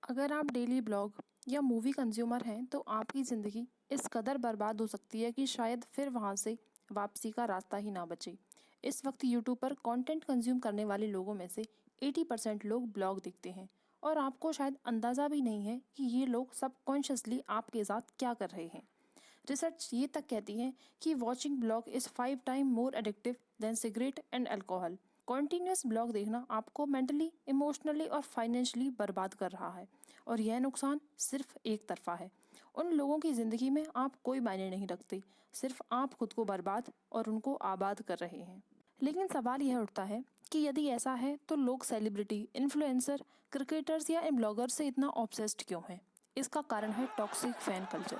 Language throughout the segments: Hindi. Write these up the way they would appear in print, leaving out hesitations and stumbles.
अगर आप डेली ब्लॉग या मूवी कंज्यूमर हैं तो आपकी ज़िंदगी इस कदर बर्बाद हो सकती है कि शायद फिर वहाँ से वापसी का रास्ता ही ना बचे। इस वक्त यूट्यूब पर कंटेंट कंज्यूम करने वाले लोगों में से 80% लोग ब्लॉग देखते हैं और आपको शायद अंदाज़ा भी नहीं है कि ये लोग सबकॉन्शियसली आपके साथ क्या कर रहे हैं। रिसर्च ये तक कहती है कि watching blog is 5 time more addictive than cigarette and alcohol. Continuous blog देखना आपको मेंटली, इमोशनली और फाइनेंशियली बर्बाद कर रहा है और यह नुकसान सिर्फ एक तरफा है। उन लोगों की ज़िंदगी में आप कोई मायने नहीं रखते, सिर्फ आप खुद को बर्बाद और उनको आबाद कर रहे हैं। लेकिन सवाल यह उठता है कि यदि ऐसा है तो लोग सेलिब्रिटी, इन्फ्लुएंसर, क्रिकेटर्स या ब्लॉगर से इतना ऑब्सेस्ड क्यों हैं? इसका कारण है टॉक्सिक फैन कल्चर।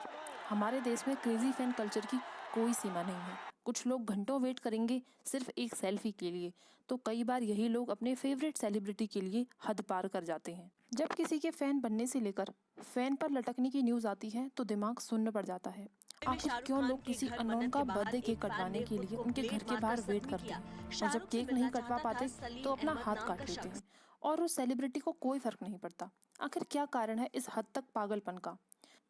हमारे देश में क्रेजी फैन कल्चर की कोई सीमा नहीं है। कुछ लोग घंटों वेट करेंगे सिर्फ एक सेल्फी के लिए, तो कई बार यही लोग अपने फेवरेट सेलिब्रिटी के लिए हद पार कर जाते हैं। जब किसी के फैन बनने से लेकर फैन पर लटकने की न्यूज़ आती है तो दिमाग सुन्न पड़ जाता है। में आखिर शाहरुख क्यों खान लोग के किसी घर अननोन मन्नत का के बाहर बर्थडे केक एक फैन कटवाने ने के खुद लिए को उनके घर ब्लेड के मारकर बाहर वेट जख्मी करते किया। हैं और जब शाहरुख से केक नहीं मिलना कटवा चाहता था पाते तो सलीम अपना अहमद हाथ नाम का काट लेते हैं शख्स। और उस सेलिब्रिटी को कोई फर्क नहीं पड़ता। आखिर क्या कारण है इस हद तक पागलपन का?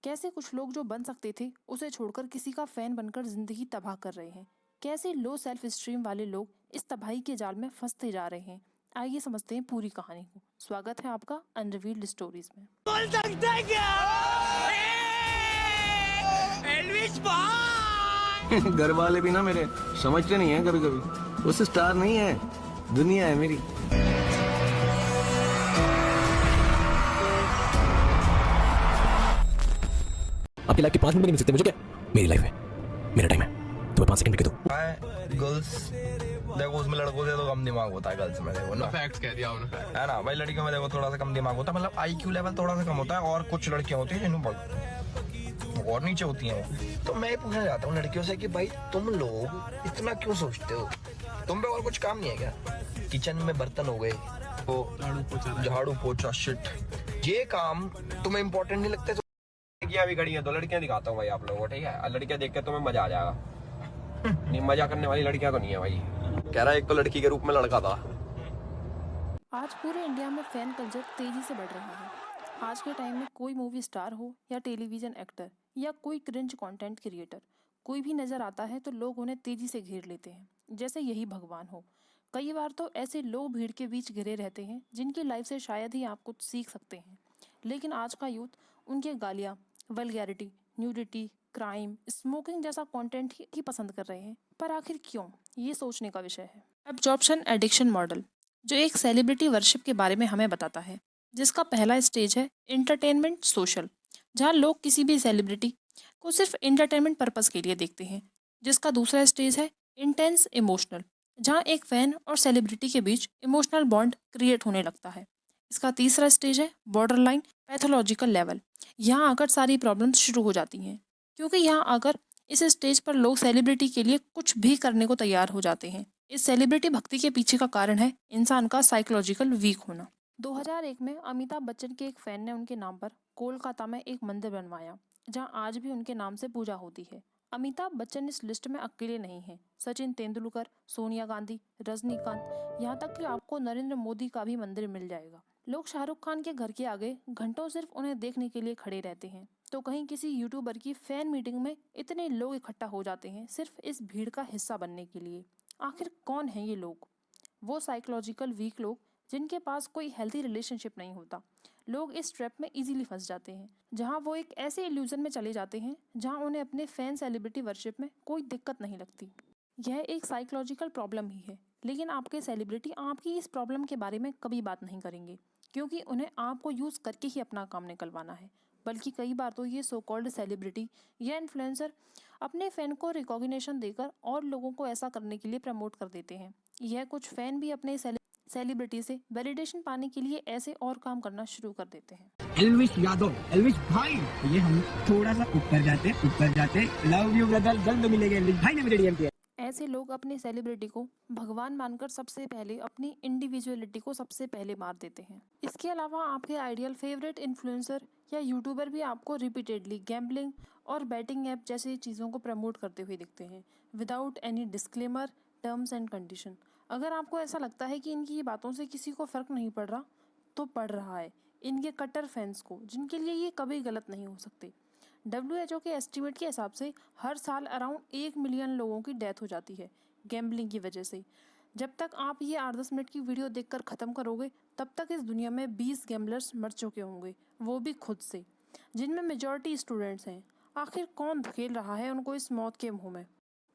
कैसे कुछ लोग जो बन सकते थे उसे छोड़कर किसी का फैन बनकर जिंदगी तबाह कर रहे हैं? कैसे लो सेल्फ स्टीम वाले लोग इस तबाही के जाल में फंसते जा रहे हैं? आइए समझते हैं पूरी कहानी को। स्वागत है आपका अनरिवील्ड स्टोरीज में। बोल सकते हैं क्या? एल्विस भाई! घर वाले भी ना मेरे समझते नहीं है कभी कभी। उस स्टार नहीं है, दुनिया है मेरी। आपकी लाइफ के 5 मिनट भी नहीं मिल सकते मुझे। क्या मेरी लाइफ है, मेरा टाइम है, तुम्हें 5 सेकंड के दो। गर्ल्स देखो, उसमें लड़कों से तो कम दिमाग होता है गर्ल्स में, देखो ना। फैक्ट्स कह दिया उन्होंने। है ना भाई, लड़कियों में देखो थोड़ा सा कम दिमाग होता है, मतलब आईक्यू लेवल थोड़ा सा कम होता है। और कुछ लड़कियां होती हैं जिन्हें और नीचे होती हैं। तो मैं पूछना चाहता हूँ लड़कियों से कि भाई तुम लोग इतना क्यों सोचते हो? तुम पे और कुछ काम नहीं है क्या? किचन में बर्तन हो गए, तो झाड़ू पोछा, शिट, ये काम तुम्हें इम्पोर्टेंट नहीं लगते? लड़कियां भी खड़ी हैं तो लड़कियां दिखाता हूँ भाई आप लोगों को, ठीक है? लड़कियां देख के तुम्हें मजा आ जाएगा। नहीं, मजा करने वाली लड़कियां तो नहीं है भाई। कह रहा है एक तो लड़की के रूप में लड़का था। आज पूरे इंडिया में फैन कल्चर तेजी से बढ़ रहा है। आज के टाइम में कोई मूवी स्टार हो या टेलीविजन एक्टर या कोई क्रिंज कंटेंट क्रिएटर, कोई भी नजर आता है तो लोग उन्हें तेजी से घेर लेते हैं जैसे यही भगवान हो। कई बार तो ऐसे लोग भीड़ के बीच घिरे रहते हैं जिनकी लाइफ से शायद ही आप कुछ सीख सकते हैं। लेकिन आज का यूथ उनके गालियाँ, वल्गैरिटी, न्यूडिटी, क्राइम, स्मोकिंग जैसा कंटेंट ही पसंद कर रहे हैं। पर आखिर क्यों, ये सोचने का विषय है। एब्जॉर्प्शन एडिक्शन मॉडल, जो एक सेलिब्रिटी वर्शिप के बारे में हमें बताता है, जिसका पहला स्टेज है एंटरटेनमेंट सोशल, जहां लोग किसी भी सेलिब्रिटी को सिर्फ एंटरटेनमेंट पर्पस के लिए देखते हैं। जिसका दूसरा स्टेज है इंटेंस इमोशनल, जहां एक फैन और सेलिब्रिटी के बीच इमोशनल बॉन्ड क्रिएट होने लगता है। इसका तीसरा स्टेज है बॉर्डरलाइन पैथोलॉजिकल लेवल। यहाँ आकर सारी प्रॉब्लम्स शुरू हो जाती हैं, क्योंकि यहाँ आकर इस स्टेज पर लोग सेलिब्रिटी के लिए कुछ भी करने को तैयार हो जाते हैं। इस सेलिब्रिटी भक्ति के पीछे का कारण है इंसान का साइकोलॉजिकल वीक होना। 2001 में अमिताभ बच्चन के एक फैन ने उनके नाम पर कोलकाता में एक मंदिर बनवाया, जहां आज भी उनके नाम से पूजा होती है। अमिताभ बच्चन इस लिस्ट में अकेले नहीं हैं। सचिन तेंदुलकर, सोनिया गांधी, रजनीकांत, यहाँ तक कि आपको नरेंद्र मोदी का भी मंदिर मिल जाएगा। लोग शाहरुख खान के घर के आगे घंटों सिर्फ उन्हें देखने के लिए खड़े रहते हैं, तो कहीं किसी यूट्यूबर की फैन मीटिंग में इतने लोग इकट्ठा हो जाते हैं सिर्फ इस भीड़ का हिस्सा बनने के लिए। आखिर कौन हैं ये लोग? वो साइकोलॉजिकल वीक लोग जिनके पास कोई हेल्थी रिलेशनशिप नहीं होता। लोग इस ट्रैप में इजीली फंस जाते हैं, जहां वो एक ऐसे इल्यूजन में चले जाते हैं जहां उन्हें अपने फैन सेलिब्रिटी वर्शिप में कोई दिक्कत नहीं लगती। यह एक साइकोलॉजिकल प्रॉब्लम ही है, लेकिन आपके सेलिब्रिटी आपकी इस प्रॉब्लम के बारे में कभी बात नहीं करेंगे, क्योंकि उन्हें आपको यूज़ करके ही अपना काम निकलवाना है। बल्कि कई बार तो ये सो कॉल्ड सेलिब्रिटी या इन्फ्लुएंसर अपने फ़ैन को रिकॉग्निशन देकर और लोगों को ऐसा करने के लिए प्रमोट कर देते हैं। यह कुछ फ़ैन भी अपने सेलिब्रिटी से वैलिडेशन पाने के लिए ऐसे और काम करना शुरू कर देते हैं। एल्विश यादव, एल्विश भाई, ये हम थोड़ा सा ऊपर जाते। लव यू ब्रदर, जल्द मिलेंगे। एल्विश भाई ने मुझे डीएम किया। ऐसे लोग अपने सेलिब्रिटी को भगवान मानकर सबसे पहले अपनी इंडिविजुअलिटी को सबसे पहले मार देते हैं। इसके अलावा आपके आइडियल फेवरेट इन्फ्लुएंसर या यूट्यूबर भी आपको रिपीटेडली गैम्बलिंग और बैटिंग ऐप जैसी चीज़ों को प्रमोट करते हुए दिखते हैं, without any disclaimer, terms and condition. अगर आपको ऐसा लगता है कि इनकी ये बातों से किसी को फ़र्क नहीं पड़ रहा, तो पड़ रहा है, इनके कट्टर फैंस को, जिनके लिए ये कभी गलत नहीं हो सकते। WHO के एस्टीमेट के हिसाब से हर साल अराउंड 1 मिलियन लोगों की डेथ हो जाती है गैम्बलिंग की वजह से। जब तक आप ये 8-10 मिनट की वीडियो देखकर ख़त्म करोगे, तब तक इस दुनिया में 20 गैम्बलर्स मर चुके होंगे, वो भी खुद से, जिनमें मेजॉरिटी स्टूडेंट्स हैं। आखिर कौन धकेल रहा है उनको इस मौत के मुंह में?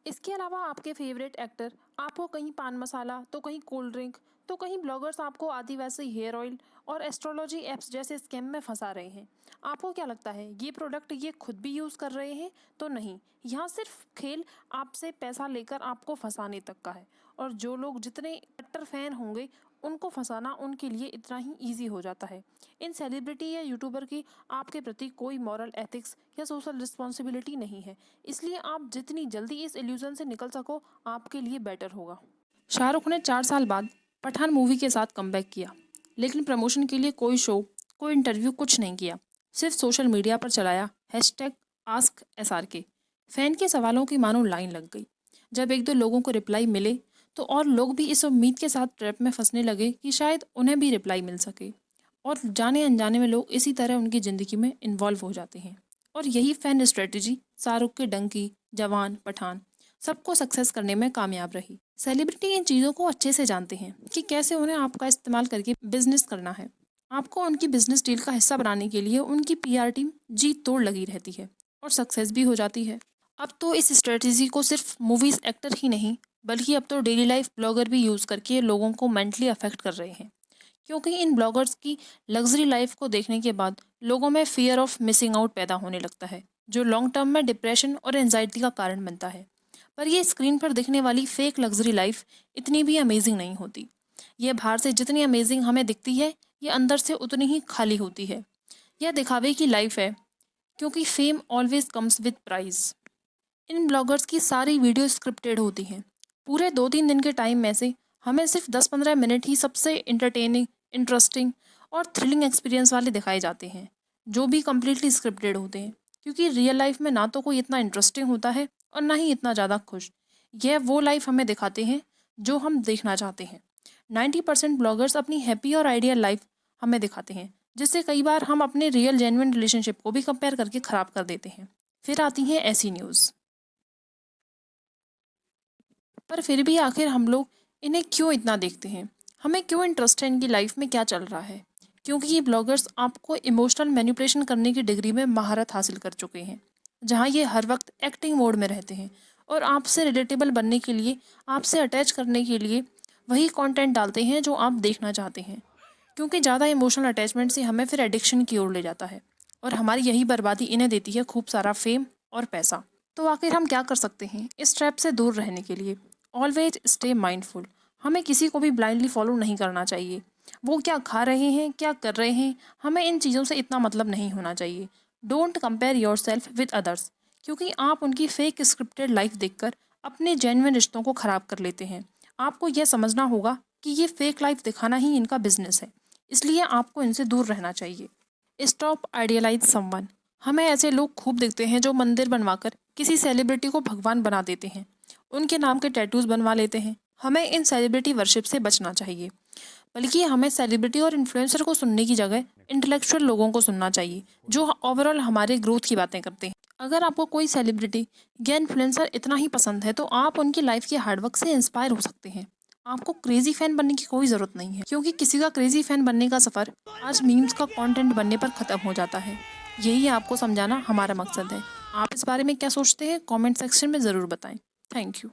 इसके अलावा आपके फेवरेट एक्टर आपको कहीं पान मसाला, तो कहीं कोल्ड ड्रिंक, तो कहीं ब्लॉगर्स आपको आदिवासी हेयर ऑयल और एस्ट्रोलॉजी ऐप्स जैसे स्कैम में फंसा रहे हैं। आपको क्या लगता है ये प्रोडक्ट ये खुद भी यूज़ कर रहे हैं? तो नहीं, यहाँ सिर्फ खेल आपसे पैसा लेकर आपको फंसाने तक का है। और जो लोग जितने कट्टर फैन होंगे, उनको फंसाना उनके लिए इतना ही ईजी हो जाता है। इन सेलिब्रिटी या यूट्यूबर की आपके प्रति कोई मॉरल एथिक्स या सोशल रिस्पॉन्सिबिलिटी नहीं है, इसलिए आप जितनी जल्दी इस इल्यूजन से निकल सको, आपके लिए बेटर होगा। शाहरुख ने 4 साल बाद पठान मूवी के साथ कमबैक किया, लेकिन प्रमोशन के लिए कोई शो, कोई इंटरव्यू कुछ नहीं किया। सिर्फ सोशल मीडिया पर चलाया #AskSRK। फैन के सवालों की मानो लाइन लग गई। जब 1-2 लोगों को रिप्लाई मिले, तो और लोग भी इस उम्मीद के साथ ट्रैप में फंसने लगे कि शायद उन्हें भी रिप्लाई मिल सके। और जाने अनजाने में लोग इसी तरह उनकी ज़िंदगी में इन्वॉल्व हो जाते हैं। और यही फ़ैन स्ट्रेटजी शाहरुख के डंकी, जवान, पठान सबको सक्सेस करने में कामयाब रही। सेलिब्रिटी इन चीज़ों को अच्छे से जानते हैं कि कैसे उन्हें आपका इस्तेमाल करके बिजनेस करना है। आपको उनकी बिजनेस डील का हिस्सा बनाने के लिए उनकी PR टीम जी तोड़ लगी रहती है और सक्सेस भी हो जाती है। अब तो इस स्ट्रेटजी को सिर्फ मूवीज़ एक्टर ही नहीं, बल्कि अब तो डेली लाइफ ब्लॉगर भी यूज़ करके लोगों को मेंटली अफेक्ट कर रहे हैं। क्योंकि इन ब्लॉगर्स की लग्जरी लाइफ को देखने के बाद लोगों में फियर ऑफ मिसिंग आउट पैदा होने लगता है, जो लॉन्ग टर्म में डिप्रेशन और एंजाइटी का कारण बनता है। पर ये स्क्रीन पर दिखने वाली फेक लग्जरी लाइफ इतनी भी अमेजिंग नहीं होती। ये बाहर से जितनी अमेजिंग हमें दिखती है, ये अंदर से उतनी ही खाली होती है। यह दिखावे की लाइफ है, क्योंकि fame always comes with price. इन ब्लॉगर्स की सारी वीडियो स्क्रिप्टेड होती हैं। पूरे 2-3 दिन के टाइम में से हमें सिर्फ 10-15 मिनट ही सबसे इंटरटेनिंग, इंटरेस्टिंग और थ्रिलिंग एक्सपीरियंस वाले दिखाए जाते हैं, जो भी कम्प्लीटली स्क्रिप्टेड होते हैं। क्योंकि रियल लाइफ में ना तो कोई इतना इंटरेस्टिंग होता है और ना ही इतना ज़्यादा खुश। यह वो लाइफ हमें दिखाते हैं जो हम देखना चाहते हैं। 90% ब्लॉगर्स अपनी हैप्पी और आइडियल लाइफ हमें दिखाते हैं, जिससे कई बार हम अपने रियल जेन्युइन रिलेशनशिप को भी कंपेयर करके ख़राब कर देते हैं। फिर आती हैं ऐसी न्यूज़। पर फिर भी आखिर हम लोग इन्हें क्यों इतना देखते हैं? हमें क्यों इंटरेस्ट है इनकी लाइफ में क्या चल रहा है? क्योंकि ये ब्लॉगर्स आपको इमोशनल मैनिपुलेशन करने की डिग्री में महारत हासिल कर चुके हैं, जहाँ ये हर वक्त एक्टिंग मोड में रहते हैं और आपसे रिलेटेबल बनने के लिए, आपसे अटैच करने के लिए वही कंटेंट डालते हैं जो आप देखना चाहते हैं। क्योंकि ज़्यादा इमोशनल अटैचमेंट से हमें फिर एडिक्शन की ओर ले जाता है और हमारी यही बर्बादी इन्हें देती है खूब सारा फेम और पैसा। तो आखिर हम क्या कर सकते हैं इस ट्रैप से दूर रहने के लिए? Always stay mindful. हमें किसी को भी ब्लाइंडली फॉलो नहीं करना चाहिए। वो क्या खा रहे हैं, क्या कर रहे हैं, हमें इन चीज़ों से इतना मतलब नहीं होना चाहिए। Don't compare your self with others, क्योंकि आप उनकी फेक स्क्रिप्टेड लाइफ देखकर अपने जेन्युइन रिश्तों को ख़राब कर लेते हैं। आपको यह समझना होगा कि ये फेक लाइफ दिखाना ही इनका बिजनेस है, इसलिए आपको इनसे दूर रहना चाहिए। Stop idealise someone. हमें ऐसे लोग खूब दिखते हैं जो मंदिर बनवाकर किसी सेलिब्रिटी को भगवान बना देते हैं, उनके नाम के टैटूज बनवा लेते हैं। हमें इन सेलिब्रिटी वर्शिप से बचना चाहिए, बल्कि हमें सेलिब्रिटी और इन्फ्लुएंसर को सुनने की जगह इंटेलेक्चुअल लोगों को सुनना चाहिए, जो ओवरऑल हमारे ग्रोथ की बातें करते हैं। अगर आपको कोई सेलिब्रिटी या इन्फ्लुएंसर इतना ही पसंद है, तो आप उनकी लाइफ के हार्डवर्क से इंस्पायर हो सकते हैं। आपको क्रेजी फैन बनने की कोई ज़रूरत नहीं है, क्योंकि किसी का क्रेजी फैन बनने का सफ़र आज मीम्स का कंटेंट बनने पर ख़त्म हो जाता है। यही आपको समझाना हमारा मकसद है। आप इस बारे में क्या सोचते हैं, कमेंट सेक्शन में ज़रूर बताएं। Thank you.